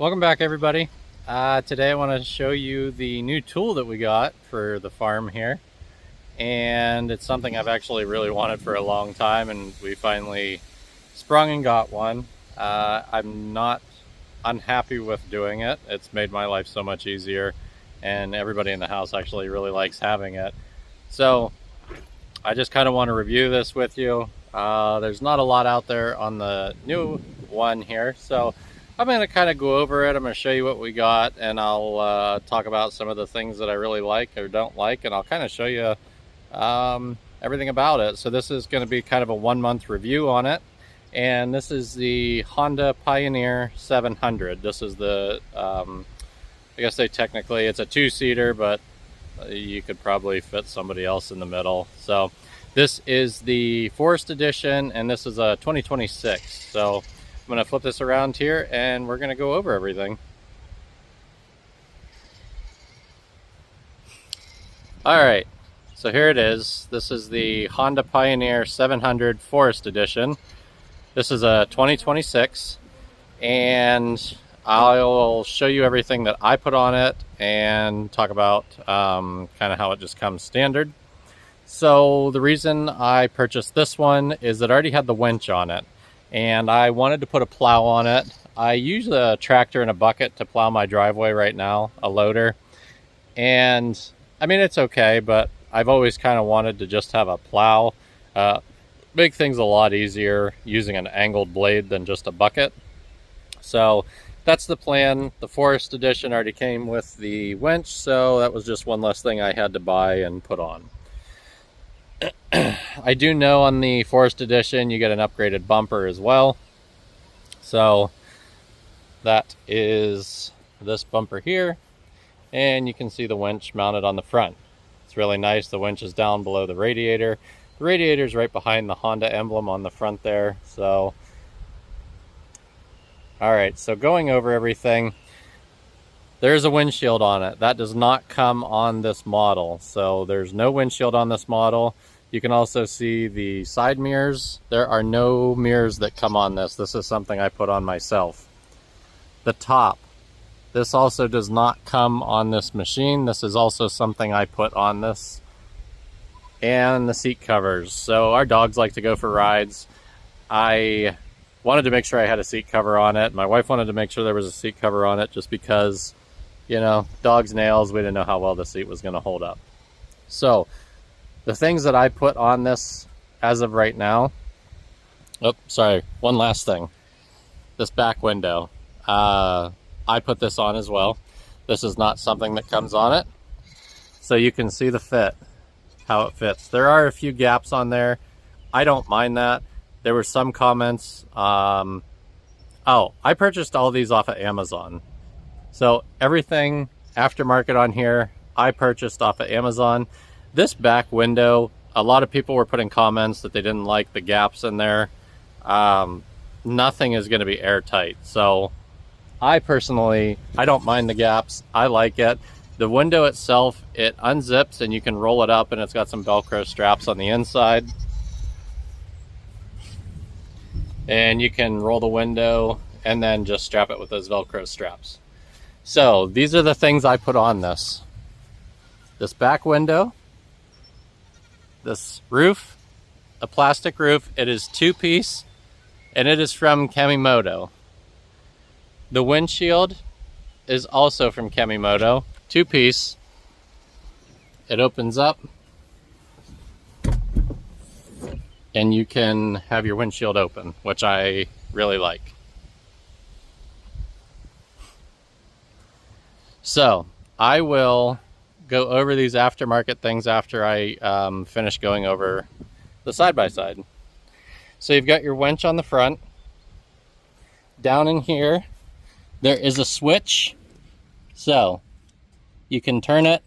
Welcome back, everybody. Today I want to show you the new tool that we got for the farm here, and it's something I've actually really wanted for a long time, and we finally sprung and got one. I'm not unhappy with doing it. It's made my life so much easier, and everybody in the house actually really likes having it. So I just kind of want to review this with you. There's not a lot out there on the new one here, so I'm going to kind of go over it. I'm going to show you what we got, and I'll talk about some of the things that I really like or don't like, and I'll kind of show you everything about it. So this is going to be kind of a 1-month review on it, and this is the Honda Pioneer 700. This is the, I guess technically it's a 2-seater, but you could probably fit somebody else in the middle. So this is the Forest Edition, and this is a 2026. So I'm going to flip this around here and we're going to go over everything. Alright, so here it is. This is the Honda Pioneer 700 Forest Edition. This is a 2026, and I'll show you everything that I put on it and talk about kind of how it just comes standard. So the reason I purchased this one is it already had the winch on it, and I wanted to put a plow on it. I use a tractor and a bucket to plow my driveway right now, a loader. And I mean, it's okay, but I've always kind of wanted to just have a plow. Make things a lot easier using an angled blade than just a bucket. So that's the plan. The Forest Edition already came with the winch, so that was just one less thing I had to buy and put on. I do know on the Forest Edition you get an upgraded bumper as well. So that is this bumper here, and you can see the winch mounted on the front. It's really nice. The winch is down below the radiator. The radiator is right behind the Honda emblem on the front there. So alright, so going over everything, there's a windshield on it. That does not come on this model. So there's no windshield on this model. You can also see the side mirrors. There are no mirrors that come on this. This is something I put on myself. The top. This also does not come on this machine. This is also something I put on this. And the seat covers. So our dogs like to go for rides. I wanted to make sure I had a seat cover on it. My wife wanted to make sure there was a seat cover on it just because, you know, dog's nails, we didn't know how well the seat was going to hold up. So the things that I put on this as of right now, oh, sorry, one last thing. This back window, I put this on as well. This is not something that comes on it. So you can see the fit, how it fits. There are a few gaps on there. I don't mind that. There were some comments. Oh, I purchased all these off of Amazon. So everything aftermarket on here, I purchased off of Amazon. This back window, a lot of people were putting comments that they didn't like the gaps in there. Nothing is going to be airtight. So I personally, I don't mind the gaps. I like it. The window itself, it unzips and you can roll it up, and it's got some Velcro straps on the inside. And you can roll the window and then just strap it with those Velcro straps. So these are the things I put on this. This back window, this roof, a plastic roof. It is 2-piece, and it is from Kemimoto. The windshield is also from Kemimoto, 2-piece. It opens up, and you can have your windshield open, which I really like. So I will go over these aftermarket things after I finish going over the side-by-side. So you've got your winch on the front. Down in here, there is a switch. So you can turn it,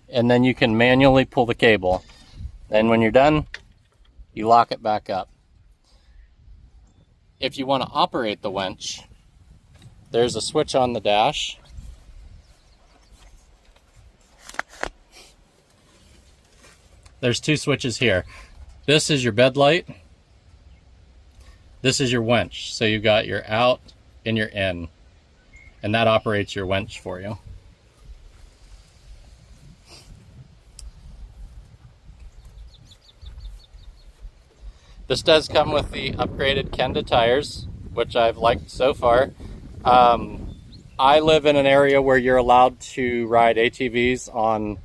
and then you can manually pull the cable. Then when you're done, you lock it back up. If you want to operate the winch, there's a switch on the dash. There's 2 switches here. This is your bed light. This is your winch. So you've got your out in your N, and that operates your winch for you. This does come with the upgraded Kenda tires, which I've liked so far. I live in an area where you're allowed to ride ATVs on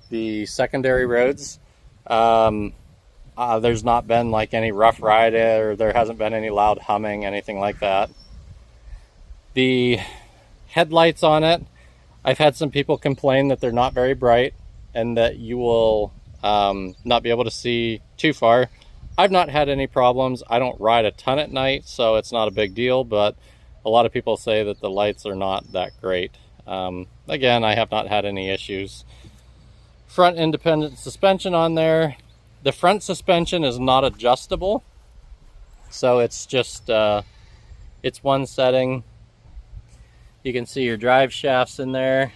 the secondary roads. There's not been like any rough ride, or there hasn't been any loud humming, anything like that. The headlights on it, I've had some people complain that they're not very bright and that you will not be able to see too far. I've not had any problems. I don't ride a ton at night, so it's not a big deal, but a lot of people say that the lights are not that great. Again, I have not had any issues. Front independent suspension on there. The front suspension is not adjustable, so it's just it's one setting. You can see your drive shafts in there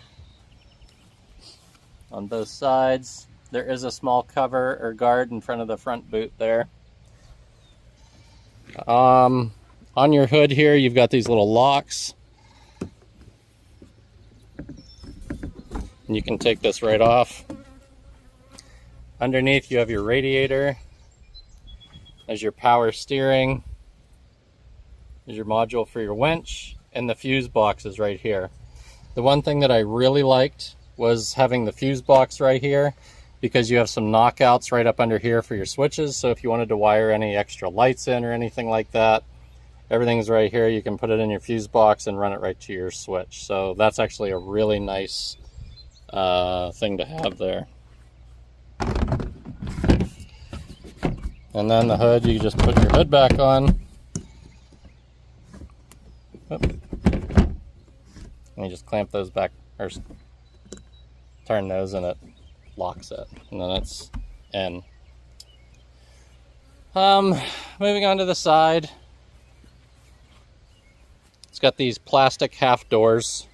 on both sides. There is a small cover or guard in front of the front boot there. On your hood here, you've got these little locks. And you can take this right off. Underneath, you have your radiator. There's your power steering. There's your module for your winch. And the fuse box is right here. The one thing that I really liked was having the fuse box right here, because you have some knockouts right up under here for your switches. So if you wanted to wire any extra lights in or anything like that, everything's right here. You can put it in your fuse box and run it right to your switch. So that's actually a really nice thing to have there. And then the hood, you just put your hood back on. And you just clamp those back, or turn those, and it locks it. And then it's in. Moving on to the side. It's got these plastic half doors.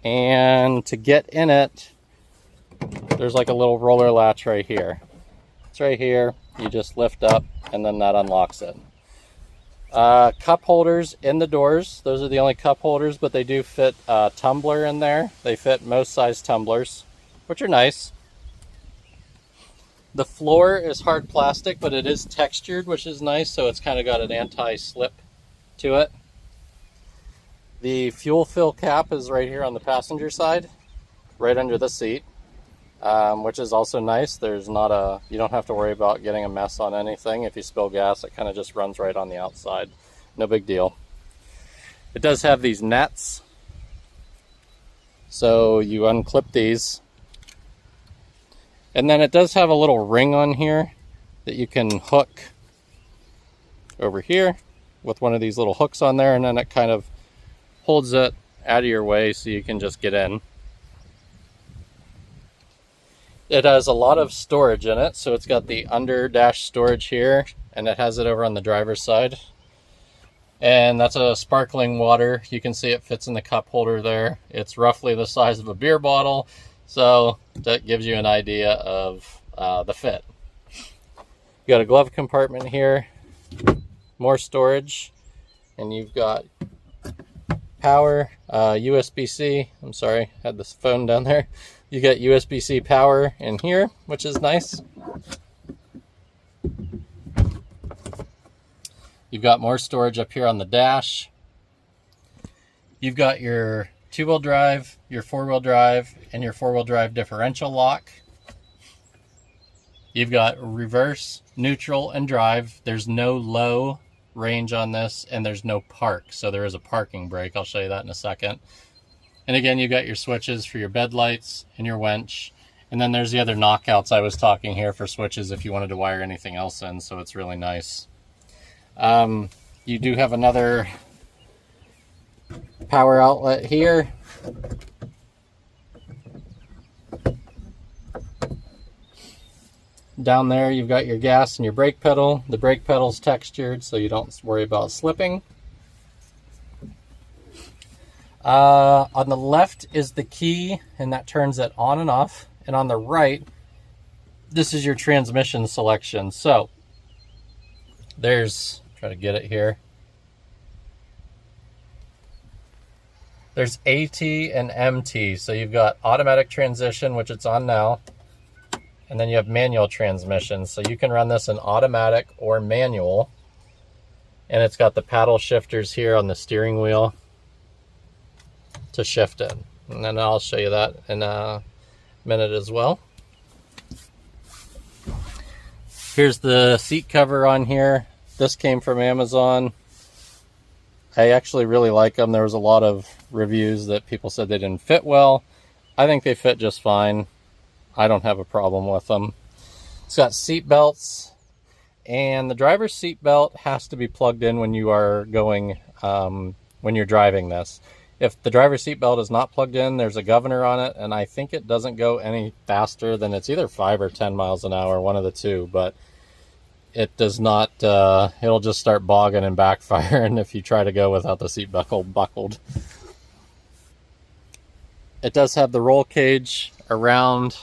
And to get in it, there's like a little roller latch right here. It's right here. You just lift up, and then that unlocks it. Cup holders in the doors. Those are the only cup holders, but they do fit a tumbler in there. They fit most size tumblers, which are nice. The floor is hard plastic, but it is textured, which is nice, so it's kind of got an anti-slip to it. The fuel fill cap is right here on the passenger side, right under the seat, which is also nice. There's not a, you don't have to worry about getting a mess on anything. If you spill gas, it kind of just runs right on the outside. No big deal. It does have these nets, so you unclip these. And then it does have a little ring on here that you can hook over here with one of these little hooks on there, and then it kind of holds it out of your way so you can just get in. It has a lot of storage in it, so it's got the under dash storage here, and it has it over on the driver's side. And that's a sparkling water. You can see it fits in the cup holder there. It's roughly the size of a beer bottle, so that gives you an idea of the fit. You got a glove compartment here, more storage, and you've got power, USB-C. I'm sorry, I had this phone down there. You got USB-C power in here, which is nice. You've got more storage up here on the dash. You've got your two-wheel drive, your four-wheel drive, and your four-wheel drive differential lock. You've got reverse, neutral, and drive. There's no low range on this, and there's no park, so there is a parking brake. I'll show you that in a second. And again, you've got your switches for your bed lights and your winch. And then there's the other knockouts I was talking here for switches if you wanted to wire anything else in, so it's really nice. You do have another power outlet here. Down there you've got your gas and your brake pedal. The brake pedal's textured, so you don't worry about slipping. On the left is the key, and that turns it on and off. And on the right, this is your transmission selection. So there's, try to get it here. There's AT and MT. So you've got automatic transmission, which it's on now. And then you have manual transmission. So you can run this in automatic or manual. And it's got the paddle shifters here on the steering wheel to shift it. And then I'll show you that in a minute as well. Here's the seat cover on here. This came from Amazon. I actually really like them. There was a lot of reviews that people said they didn't fit well. I think they fit just fine. I don't have a problem with them. It's got seat belts, and the driver's seat belt has to be plugged in when you are going, when you're driving this. If the driver's seat belt is not plugged in, there's a governor on it, and I think it doesn't go any faster than, it's either 5 or 10 miles an hour, one of the two, but it does not, it'll just start bogging and backfiring if you try to go without the seat buckled. It does have the roll cage around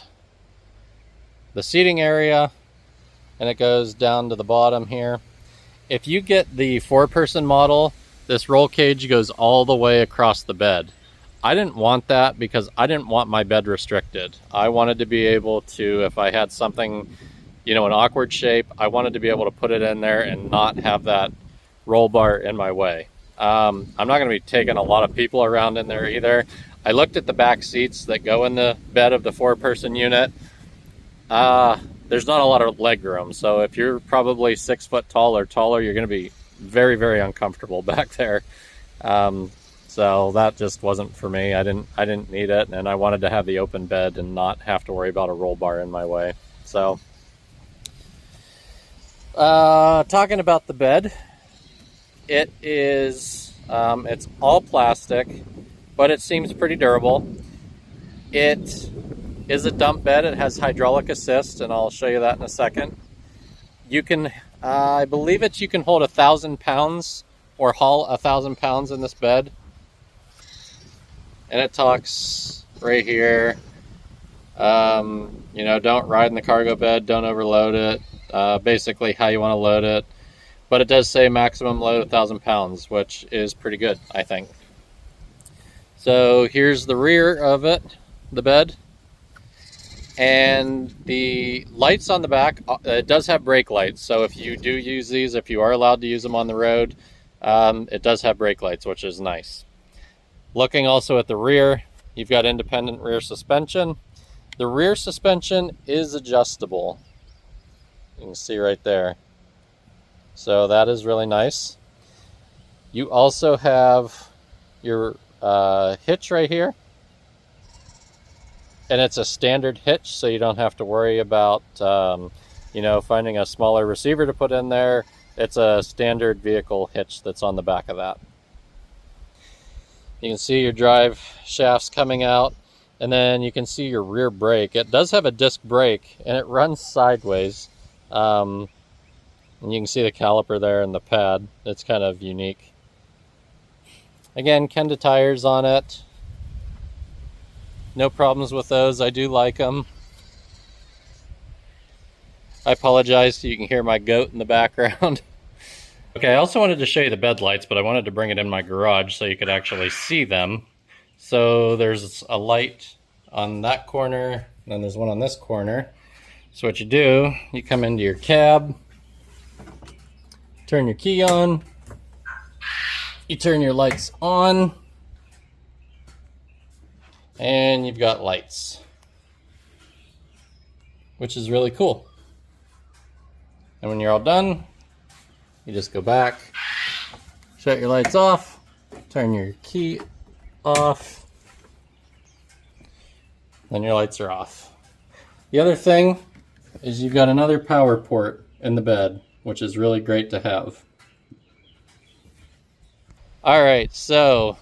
the seating area, and it goes down to the bottom here. If you get the 4-person model, this roll cage goes all the way across the bed. I didn't want that because I didn't want my bed restricted. I wanted to be able to, if I had something, you know, an awkward shape, I wanted to be able to put it in there and not have that roll bar in my way. I'm not going to be taking a lot of people around in there either. I looked at the back seats that go in the bed of the 4-person unit. There's not a lot of leg room, so if you're probably 6 foot tall or taller, you're going to be very, very uncomfortable back there. So that just wasn't for me. I didn't need it, and I wanted to have the open bed and not have to worry about a roll bar in my way. So talking about the bed, it is it's all plastic, but it seems pretty durable. It is a dump bed. It has hydraulic assist, and I'll show you that in a second. You can, I believe you can hold 1,000 pounds or haul 1,000 pounds in this bed. And it talks right here, you know, don't ride in the cargo bed, don't overload it, basically how you want to load it. But it does say maximum load 1,000 pounds, which is pretty good, I think. So here's the rear of it, the bed. And the lights on the back, it does have brake lights. So if you do use these, if you are allowed to use them on the road, it does have brake lights, which is nice. Looking also at the rear, you've got independent rear suspension. The rear suspension is adjustable. You can see right there. So that is really nice. You also have your hitch right here. And it's a standard hitch, so you don't have to worry about, you know, finding a smaller receiver to put in there. It's a standard vehicle hitch that's on the back of that. You can see your drive shafts coming out, and then you can see your rear brake. It does have a disc brake, and it runs sideways. And you can see the caliper there and the pad. It's kind of unique. Again, Kenda tires on it. No problems with those. I do like them. I apologize, you can hear my goat in the background. Okay, I also wanted to show you the bed lights, but I wanted to bring it in my garage so you could actually see them. So there's a light on that corner, and then there's one on this corner. So what you do, you come into your cab, turn your key on, you turn your lights on, and you've got lights, which is really cool. And when you're all done, you just go back, shut your lights off, turn your key off, then your lights are off. The other thing is you've got another power port in the bed, which is really great to have. All right, so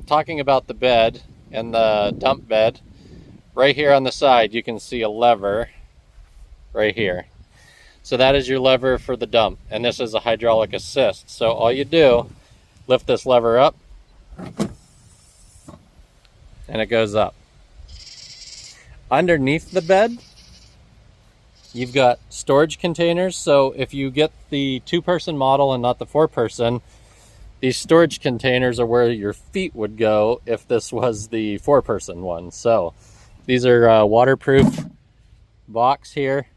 talking about the bed and the dump bed, right here on the side you can see a lever right here. So that is your lever for the dump, and this is a hydraulic assist. So all you do, lift this lever up, and it goes up. Underneath the bed, you've got storage containers. So if you get the 2-person model and not the 4-person, these storage containers are where your feet would go if this was the 4-person one. So these are waterproof box here.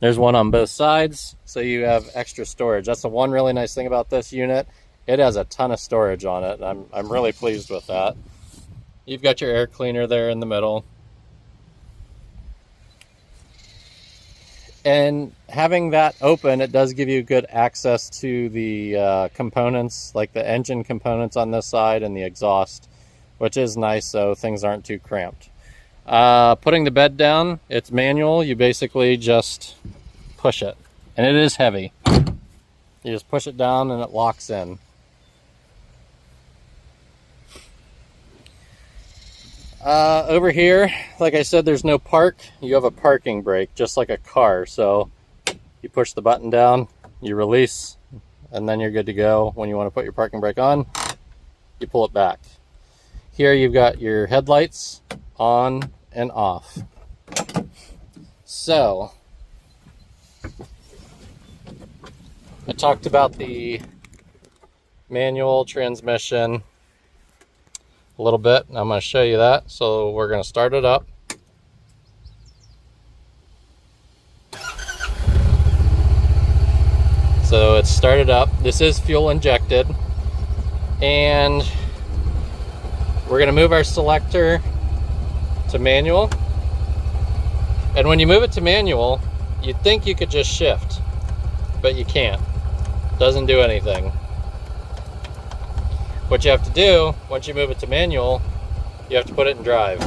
There's one on both sides, so you have extra storage. That's the one really nice thing about this unit. It has a ton of storage on it. I'm really pleased with that. You've got your air cleaner there in the middle. And having that open, it does give you good access to the components, like the engine components on this side and the exhaust, which is nice so things aren't too cramped. Putting the bed down, it's manual. You basically just push it, and it is heavy. You just push it down and it locks in. Over here, like I said, there's no park. You have a parking brake, just like a car. So you push the button down, you release, and then you're good to go. When you want to put your parking brake on, you pull it back. Here you've got your headlights on and off. So I talked about the manual transmission a little bit. I'm going to show you that. So we're going to start it up. So it's started up. This is fuel injected, and we're going to move our selector to manual. And when you move it to manual, you'd think you could just shift, but you can't. Doesn't do anything. What you have to do, once you move it to manual, you have to put it in drive.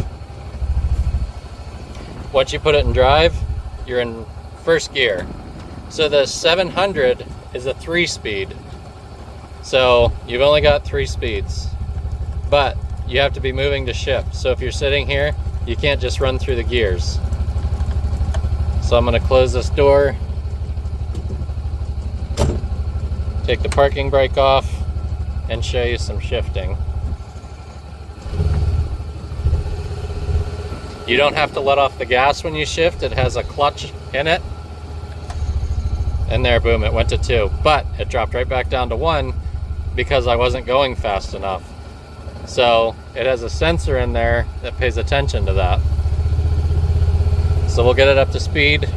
Once you put it in drive, you're in first gear. So the 700 is a 3-speed. So you've only got 3 speeds. But you have to be moving to shift. So if you're sitting here, you can't just run through the gears. So I'm going to close this door, take the parking brake off, and show you some shifting. You don't have to let off the gas when you shift. It has a clutch in it. And there, boom, it went to 2. But it dropped right back down to 1 because I wasn't going fast enough. So it has a sensor in there that pays attention to that. So we'll get it up to speed.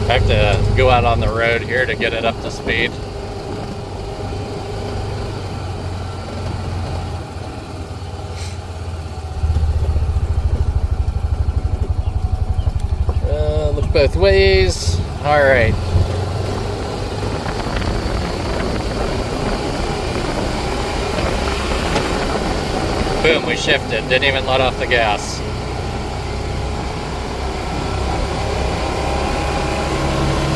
I have to go out on the road here to get it up to speed. Look both ways. All right. Boom, we shifted. Didn't even let off the gas.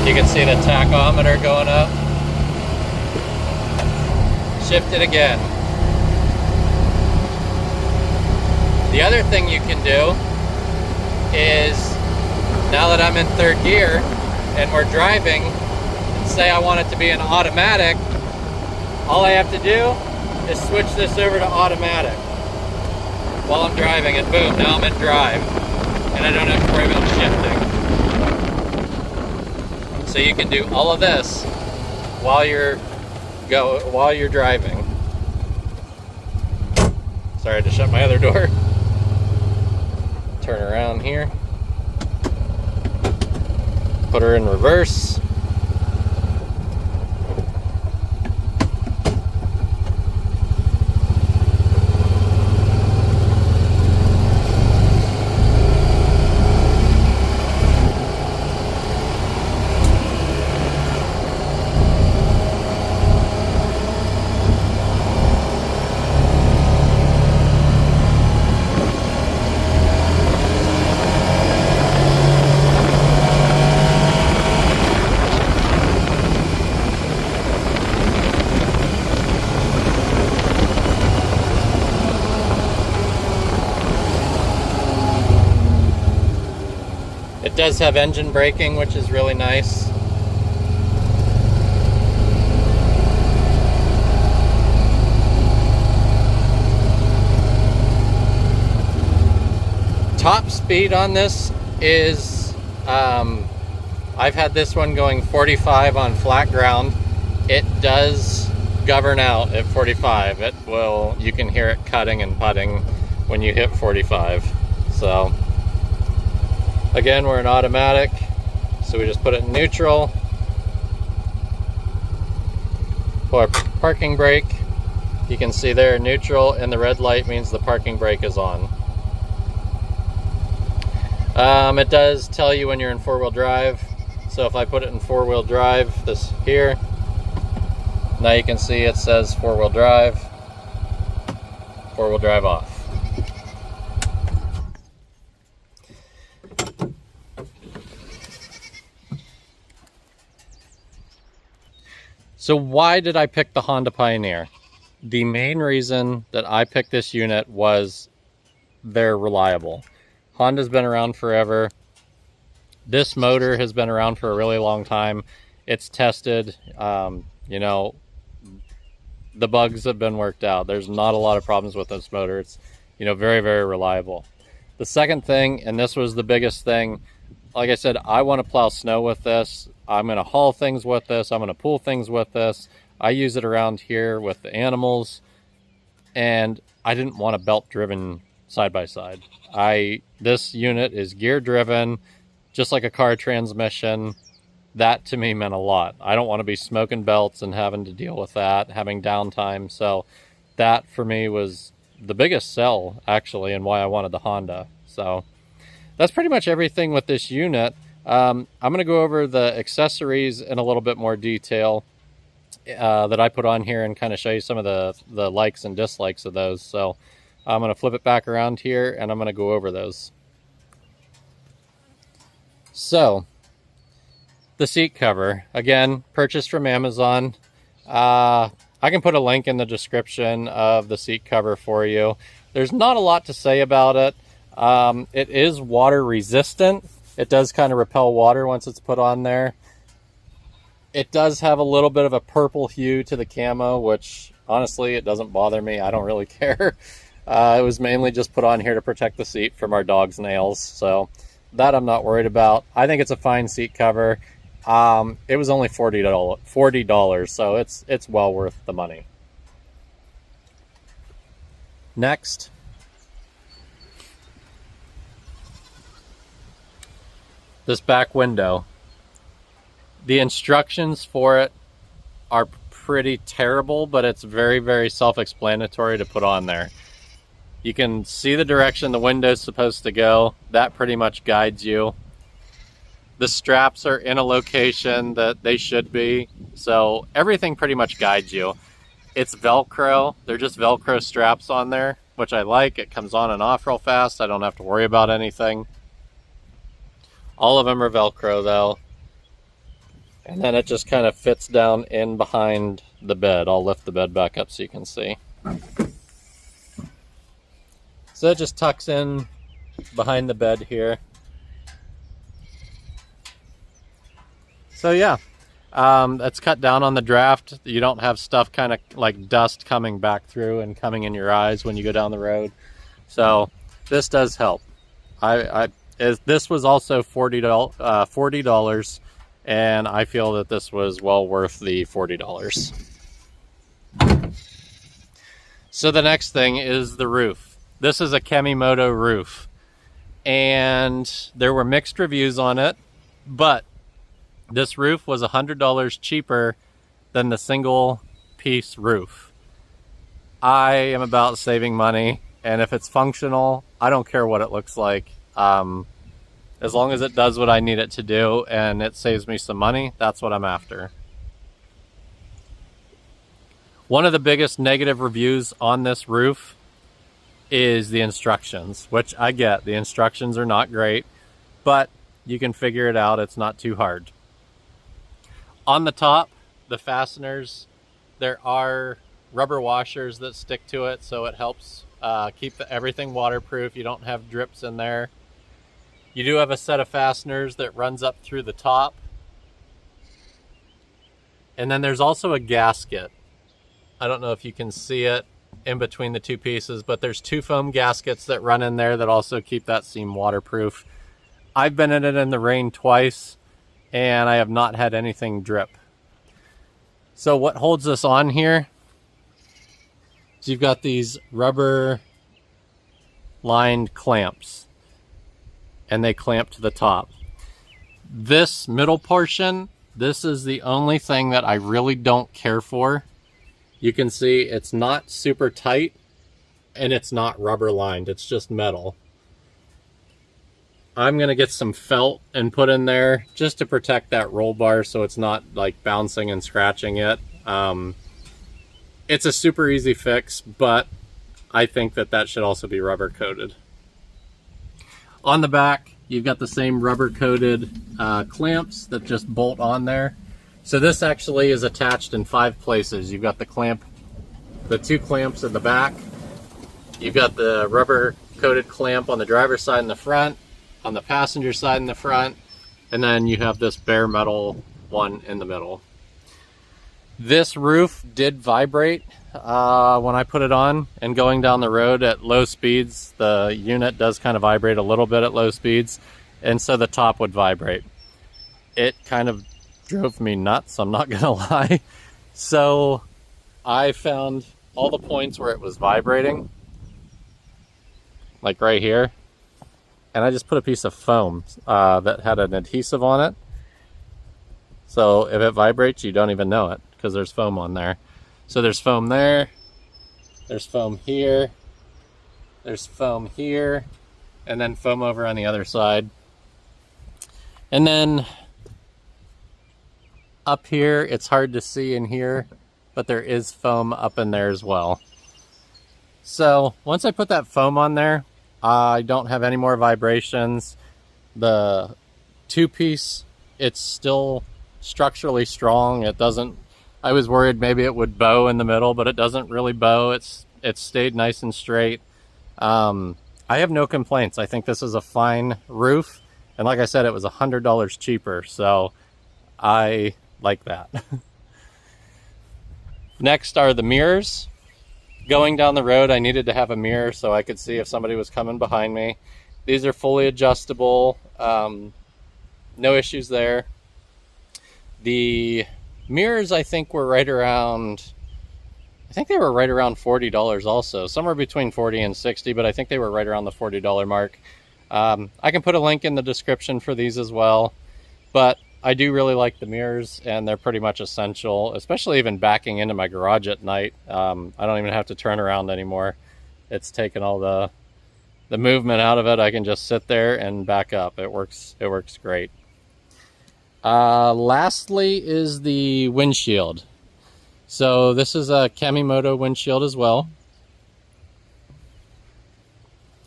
You can see the tachometer going up. Shift it again. The other thing you can do is, now that I'm in 3rd gear and we're driving, and say I want it to be an automatic, all I have to do is switch this over to automatic while I'm driving, and boom, now I'm in drive, and I don't have to worry about shifting. So you can do all of this while you're driving. Sorry, I had to shut my other door. Turn around here. Put her in reverse. It does have engine braking, which is really nice. top speed on this is, I've had this one going 45 on flat ground. It does govern out at 45. It will, you can hear it cutting and putting when you hit 45. So again, we're in automatic, so we just put it in neutral. Pull our parking brake. You can see there neutral, and the red light means the parking brake is on. It does tell you when you're in four-wheel drive. So if I put it in four-wheel drive, this here, now you can see it says four-wheel drive off. So why did I pick the Honda Pioneer? The main reason that I picked this unit was they're reliable. Honda's been around forever. This motor has been around for a really long time. It's tested, you know, the bugs have been worked out. There's not a lot of problems with this motor. It's, you know, very, very reliable. The second thing, and this was the biggest thing, like I said, I want to plow snow with this. I'm going to haul things with this. I'm going to pull things with this. I use it around here with the animals, and I didn't want a belt driven side by side. This unit is gear driven, just like a car transmission. That to me meant a lot. I don't want to be smoking belts and having to deal with that, having downtime. So that for me was the biggest sell, actually, and why I wanted the Honda. So that's pretty much everything with this unit. I'm going to go over the accessories in a little bit more detail that I put on here and kind of show you some of the likes and dislikes of those. So I'm going to flip it back around here and I'm going to go over those. So the seat cover, again, purchased from Amazon. I can put a link in the description of the seat cover for you. There's not a lot to say about it. It is water resistant. It does kind of repel water once it's put on there. It does have a little bit of a purple hue to the camo, which honestly, it doesn't bother me. I don't really care. It was mainly just put on here to protect the seat from our dog's nails. So that I'm not worried about. I think it's a fine seat cover. It was only $40, so it's well worth the money. Next, this back window. The instructions for it are pretty terrible, but it's very, very self-explanatory to put on there. You can see the direction the window's supposed to go. That pretty much guides you. The straps are in a location that they should be, so everything pretty much guides you. It's Velcro. They're just Velcro straps on there, which I like. It comes on and off real fast. I don't have to worry about anything. All of them are Velcro though. And then it just kind of fits down in behind the bed. I'll lift the bed back up so you can see. So it just tucks in behind the bed here. So yeah, that's cut down on the draft. You don't have stuff kind of like dust coming back through and coming in your eyes when you go down the road. So this does help. This was also $40, and I feel that this was well worth the $40. So the next thing is the roof. This is a Kemimoto roof, and there were mixed reviews on it, but this roof was $100 cheaper than the single piece roof. I am about saving money, and if it's functional, I don't care what it looks like. As long as it does what I need it to do and it saves me some money, that's what I'm after. One of the biggest negative reviews on this roof is the instructions, which I get. The instructions are not great, but you can figure it out. It's not too hard. On the top, the fasteners, there are rubber washers that stick to it, so it helps keep everything waterproof. You don't have drips in there. You do have a set of fasteners that runs up through the top. And then there's also a gasket. I don't know if you can see it in between the two pieces, but there's 2 foam gaskets that run in there that also keep that seam waterproof. I've been in it in the rain twice, and I have not had anything drip. So what holds this on here is you've got these rubber lined clamps, and they clamp to the top. This middle portion, this is the only thing that I really don't care for. You can see it's not super tight, and it's not rubber lined, it's just metal. I'm gonna get some felt and put in there just to protect that roll bar so it's not like bouncing and scratching it. It's a super easy fix, but I think that that should also be rubber coated. On the back, you've got the same rubber coated clamps that just bolt on there. So this actually is attached in 5 places. You've got the 2 clamps in the back. You've got the rubber coated clamp on the driver's side in the front, on the passenger side in the front, and then you have this bare metal one in the middle. This roof did vibrate when I put it on, and going down the road at low speeds, the unit does kind of vibrate a little bit at low speeds, and so the top would vibrate. It kind of drove me nuts, I'm not gonna lie. So I found all the points where it was vibrating, like right here, and I just put a piece of foam that had an adhesive on it. So if it vibrates, you don't even know it, because there's foam on there. So there's foam there, there's foam here, there's foam here, and then foam over on the other side. And then up here, it's hard to see in here, but there is foam up in there as well. So once I put that foam on there, I don't have any more vibrations. The 2-piece, it's still structurally strong. It doesn't, I was worried maybe it would bow in the middle, but it doesn't really bow. It's stayed nice and straight. I have no complaints. I think this is a fine roof. And like I said, it was $100 cheaper. So I like that. Next are the mirrors. Going down the road, I needed to have a mirror so I could see if somebody was coming behind me. These are fully adjustable. No issues there. The mirrors, I think, were right around, I think they were right around $40 also. Somewhere between 40 and 60, but I think they were right around the $40 mark. I can put a link in the description for these as well, but I do really like the mirrors, and they're pretty much essential, especially even backing into my garage at night. I don't even have to turn around anymore. It's taken all the movement out of it. I can just sit there and back up. It works great. Lastly is the windshield. So this is a Kemimoto windshield as well.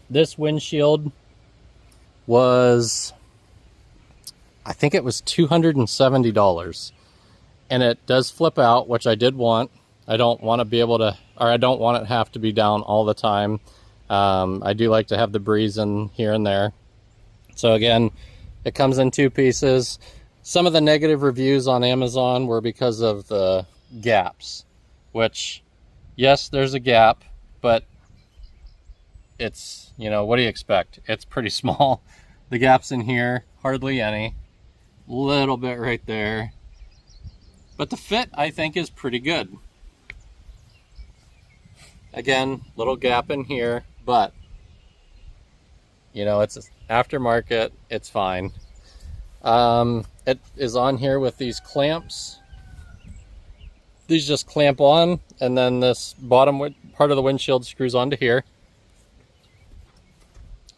This windshield was, I think it was $270, and it does flip out, which I did want. I don't want to be able to, or I don't want it to have to be down all the time. I do like to have the breeze in here and there. So again, it comes in 2 pieces. Some of the negative reviews on Amazon were because of the gaps, which, yes, there's a gap, but it's, you know, what do you expect? It's pretty small. The gaps in here, hardly any. Little bit right there. But the fit, I think, is pretty good. Again, little gap in here, but, you know, it's aftermarket, it's fine. It is on here with these clamps. These just clamp on, and then this bottom part of the windshield screws onto here.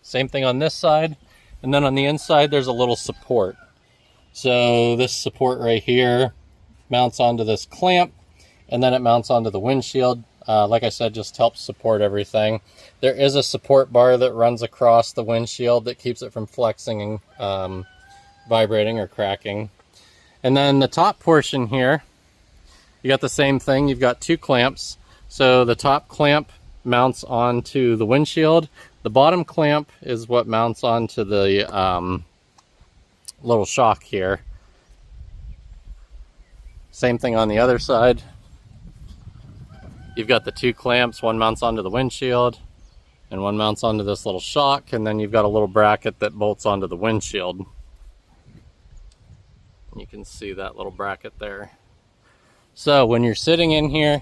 Same thing on this side, and then on the inside there's a little support. So this support right here mounts onto this clamp, and then it mounts onto the windshield. Like I said, just helps support everything. There is a support bar that runs across the windshield that keeps it from flexing and vibrating or cracking. And then the top portion here, you got the same thing. You've got 2 clamps. So the top clamp mounts onto the windshield. The bottom clamp is what mounts onto the little shock here. Same thing on the other side. You've got the two clamps, one mounts onto the windshield and one mounts onto this little shock, and then you've got a little bracket that bolts onto the windshield. You can see that little bracket there. So when you're sitting in here,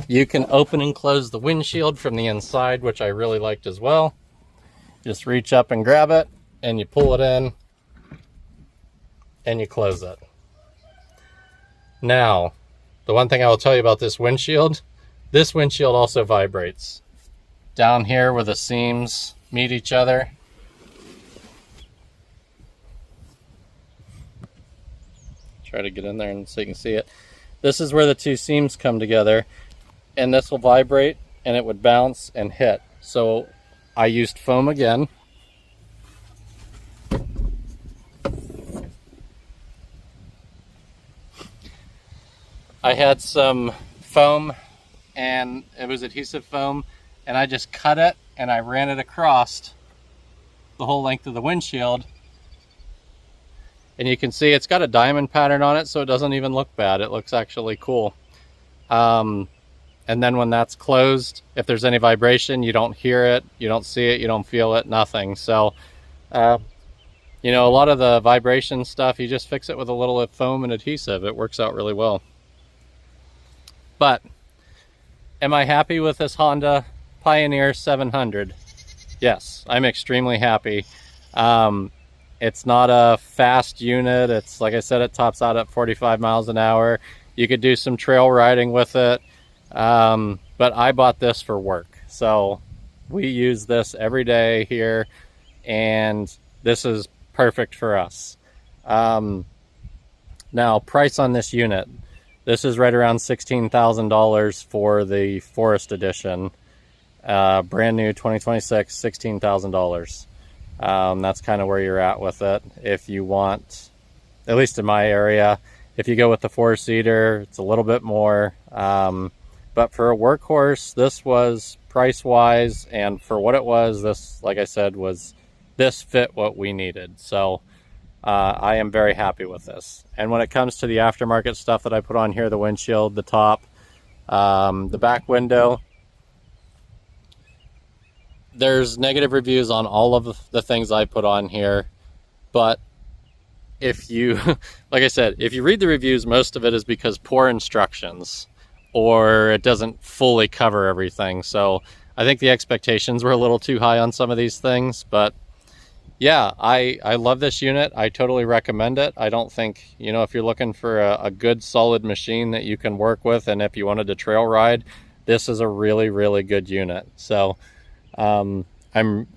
you can open and close the windshield from the inside, which I really liked as well. Just reach up and grab it, and you pull it in, and you close it. Now, the one thing I will tell you about this windshield also vibrates. Down here where the seams meet each other, try to get in there and so you can see it. This is where the two seams come together, and this will vibrate and it would bounce and hit. So I used foam again. I had some foam, and it was adhesive foam, and I just cut it and I ran it across the whole length of the windshield. And you can see it's got a diamond pattern on it, so it doesn't even look bad. It looks actually cool. And then when that's closed, if there's any vibration, you don't hear it, you don't see it, you don't feel it, nothing. So, you know, a lot of the vibration stuff, you just fix it with a little foam and adhesive. It works out really well. But am I happy with this Honda Pioneer 700? Yes, I'm extremely happy. It's not a fast unit. It's, like I said, it tops out at 45 miles an hour. You could do some trail riding with it. But I bought this for work. So we use this every day here, and this is perfect for us. Now, price on this unit. This is right around $16,000 for the Forest Edition. Brand new 2026, $16,000. That's kind of where you're at with it. If you want, at least in my area, if you go with the 4-seater, it's a little bit more. But for a workhorse, this was price-wise, and for what it was, this, like I said, this fit what we needed. So I am very happy with this. And when it comes to the aftermarket stuff that I put on here, the windshield, the top, the back window, there's negative reviews on all of the things I put on here. But if you, like I said, if you read the reviews, most of it is because poor instructions, or it doesn't fully cover everything. So I think the expectations were a little too high on some of these things. But yeah, I love this unit. I totally recommend it. I don't think, you know, if you're looking for a good solid machine that you can work with, and if you wanted to trail ride, this is a really, really good unit. So I'm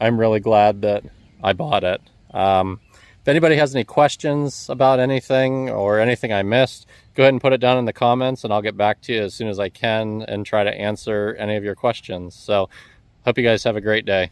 really glad that I bought it. If anybody has any questions about anything or anything I missed, go ahead and put it down in the comments, and I'll get back to you as soon as I can and try to answer any of your questions. So hope you guys have a great day.